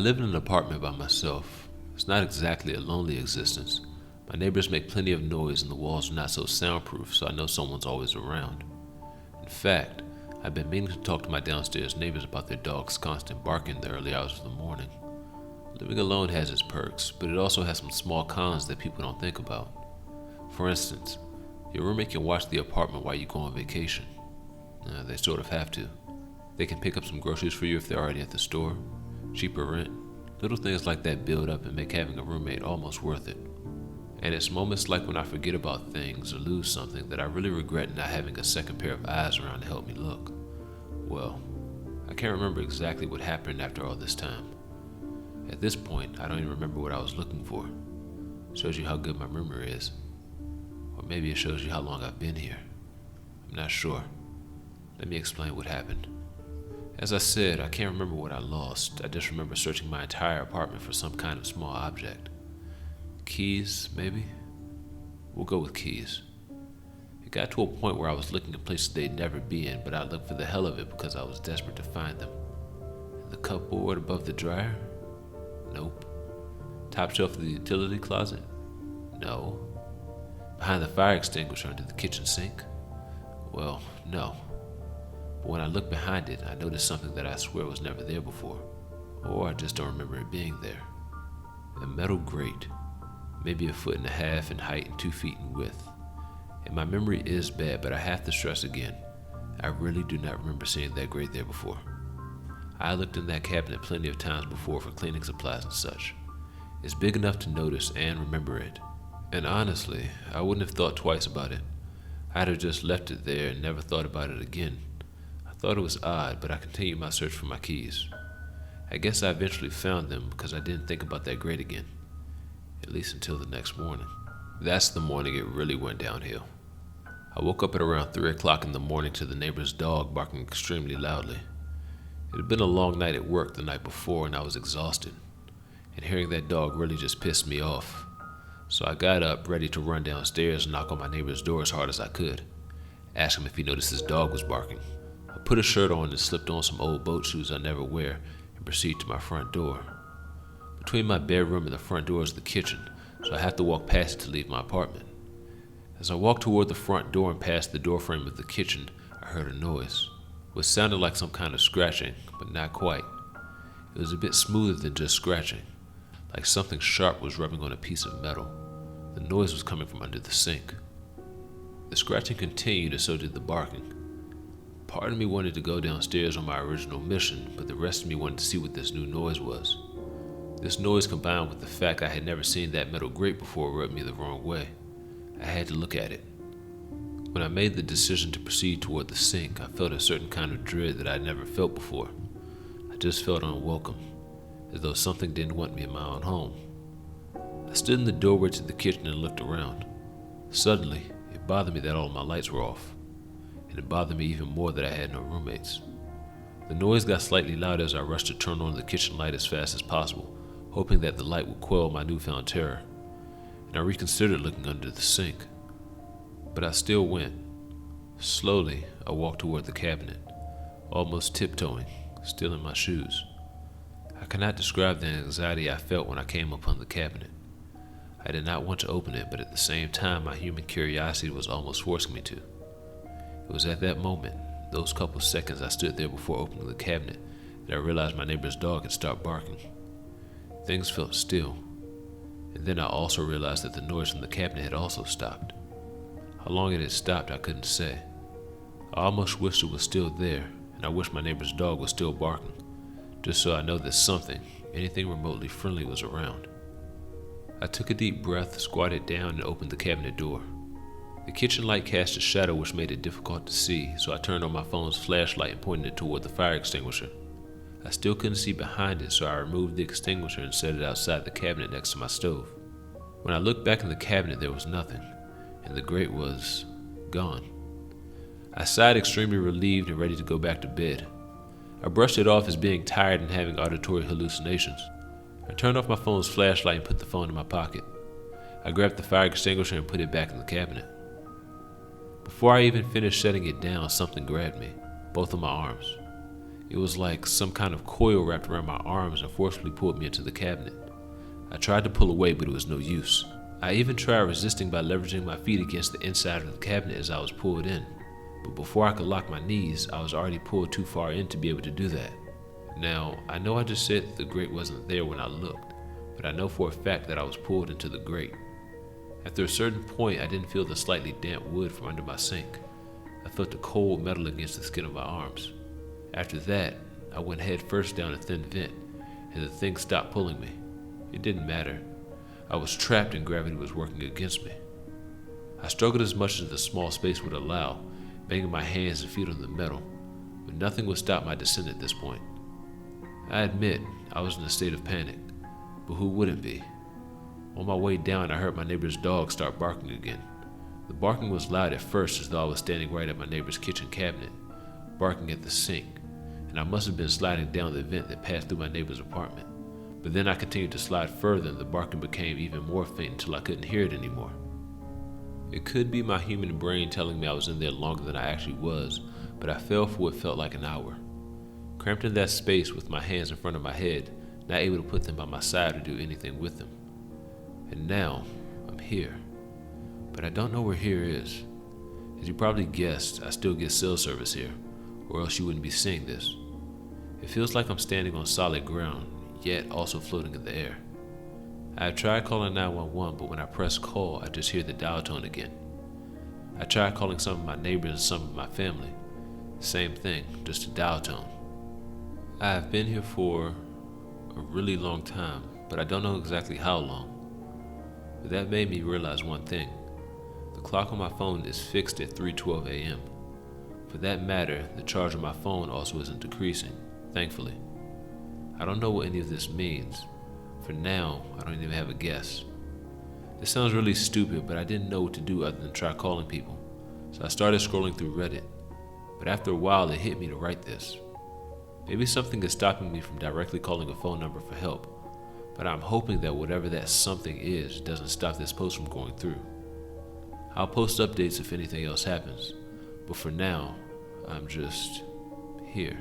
live in an apartment by myself. It's not exactly a lonely existence. My neighbors make plenty of noise and the walls are not so soundproof, so I know someone's always around. In fact, I've been meaning to talk to my downstairs neighbors about their dog's constant barking in the early hours of the morning. Living alone has its perks, but it also has some small cons that people don't think about. For instance, your roommate can watch the apartment while you go on vacation. They sort of have to. They can pick up some groceries for you if they're already at the store. Cheaper rent. Little things like that build up and make having a roommate almost worth it. And it's moments like when I forget about things or lose something that I really regret not having a second pair of eyes around to help me look. Well, I can't remember exactly what happened after all this time. At this point, I don't even remember what I was looking for. Shows you how good my memory is. Or maybe it shows you how long I've been here. I'm not sure. Let me explain what happened. As I said, I can't remember what I lost. I just remember searching my entire apartment for some kind of small object. Keys, maybe? We'll go with keys. It got to a point where I was looking at places they'd never be in, but I looked for the hell of it because I was desperate to find them. In the cupboard above the dryer? Nope. Top shelf of the utility closet? No. Behind the fire extinguisher under the kitchen sink? Well, no. But when I looked behind it, I noticed something that I swear was never there before. Or I just don't remember it being there. A metal grate. Maybe 1.5 feet in height and 2 feet in width. And my memory is bad, but I have to stress again, I really do not remember seeing that grate there before. I looked in that cabinet plenty of times before for cleaning supplies and such. It's big enough to notice and remember it. And honestly, I wouldn't have thought twice about it. I'd have just left it there and never thought about it again. I thought it was odd, but I continued my search for my keys. I guess I eventually found them because I didn't think about that grate again. At least until the next morning. That's the morning it really went downhill. I woke up at around 3 o'clock in the morning to the neighbor's dog barking extremely loudly. It had been a long night at work the night before and I was exhausted. And hearing that dog really just pissed me off. So I got up, ready to run downstairs and knock on my neighbor's door as hard as I could. Ask him if he noticed his dog was barking. I put a shirt on and slipped on some old boat shoes I never wear and proceeded to my front door. Between my bedroom and the front door is the kitchen, so I have to walk past it to leave my apartment. As I walked toward the front door and past the doorframe of the kitchen, I heard a noise, which sounded like some kind of scratching, but not quite. It was a bit smoother than just scratching, like something sharp was rubbing on a piece of metal. The noise was coming from under the sink. The scratching continued and so did the barking. Part of me wanted to go downstairs on my original mission, but the rest of me wanted to see what this new noise was. This noise combined with the fact I had never seen that metal grate before rubbed me the wrong way. I had to look at it. When I made the decision to proceed toward the sink, I felt a certain kind of dread that I had never felt before. I just felt unwelcome, as though something didn't want me in my own home. I stood in the doorway to the kitchen and looked around. Suddenly, it bothered me that all of my lights were off, and it bothered me even more that I had no roommates. The noise got slightly louder as I rushed to turn on the kitchen light as fast as possible, hoping that the light would quell my newfound terror, and I reconsidered looking under the sink. But I still went. Slowly, I walked toward the cabinet, almost tiptoeing, still in my shoes. I cannot describe the anxiety I felt when I came upon the cabinet. I did not want to open it, but at the same time, my human curiosity was almost forcing me to. It was at that moment, those couple seconds I stood there before opening the cabinet, that I realized my neighbor's dog had stopped barking. Things felt still, and then I also realized that the noise from the cabinet had also stopped. How long it had stopped, I couldn't say. I almost wished it was still there, and I wished my neighbor's dog was still barking, just so I know that something, anything remotely friendly, was around. I took a deep breath, squatted down, and opened the cabinet door. The kitchen light cast a shadow which made it difficult to see, so I turned on my phone's flashlight and pointed it toward the fire extinguisher. I still couldn't see behind it, so I removed the extinguisher and set it outside the cabinet next to my stove. When I looked back in the cabinet, there was nothing, and the grate was gone. I sighed, extremely relieved and ready to go back to bed. I brushed it off as being tired and having auditory hallucinations. I turned off my phone's flashlight and put the phone in my pocket. I grabbed the fire extinguisher and put it back in the cabinet. Before I even finished setting it down, something grabbed me, both of my arms. It was like some kind of coil wrapped around my arms and forcibly pulled me into the cabinet. I tried to pull away, but it was no use. I even tried resisting by leveraging my feet against the inside of the cabinet as I was pulled in. But before I could lock my knees, I was already pulled too far in to be able to do that. Now, I know I just said that the grate wasn't there when I looked, but I know for a fact that I was pulled into the grate. After a certain point, I didn't feel the slightly damp wood from under my sink. I felt the cold metal against the skin of my arms. After that, I went head first down a thin vent, and the thing stopped pulling me. It didn't matter. I was trapped and gravity was working against me. I struggled as much as the small space would allow, banging my hands and feet on the metal, but nothing would stop my descent at this point. I admit, I was in a state of panic, but who wouldn't be? On my way down, I heard my neighbor's dog start barking again. The barking was loud at first, as though I was standing right at my neighbor's kitchen cabinet, barking at the sink, and I must have been sliding down the vent that passed through my neighbor's apartment. But then I continued to slide further, and the barking became even more faint until I couldn't hear it anymore. It could be my human brain telling me I was in there longer than I actually was, but I fell for what felt like an hour. Cramped in that space with my hands in front of my head, not able to put them by my side or do anything with them. And now, I'm here. But I don't know where here is. As you probably guessed, I still get cell service here, or else you wouldn't be seeing this. It feels like I'm standing on solid ground, yet also floating in the air. I have tried calling 911, but when I press call, I just hear the dial tone again. I tried calling some of my neighbors and some of my family. Same thing, just a dial tone. I have been here for a really long time, but I don't know exactly how long. But that made me realize one thing. The clock on my phone is fixed at 3:12 a.m. For that matter, the charge on my phone also isn't decreasing, thankfully. I don't know what any of this means. For now, I don't even have a guess. This sounds really stupid, but I didn't know what to do other than try calling people. So I started scrolling through Reddit. But after a while, it hit me to write this. Maybe something is stopping me from directly calling a phone number for help, but I'm hoping that whatever that something is doesn't stop this post from going through. I'll post updates if anything else happens, but for now, I'm just here.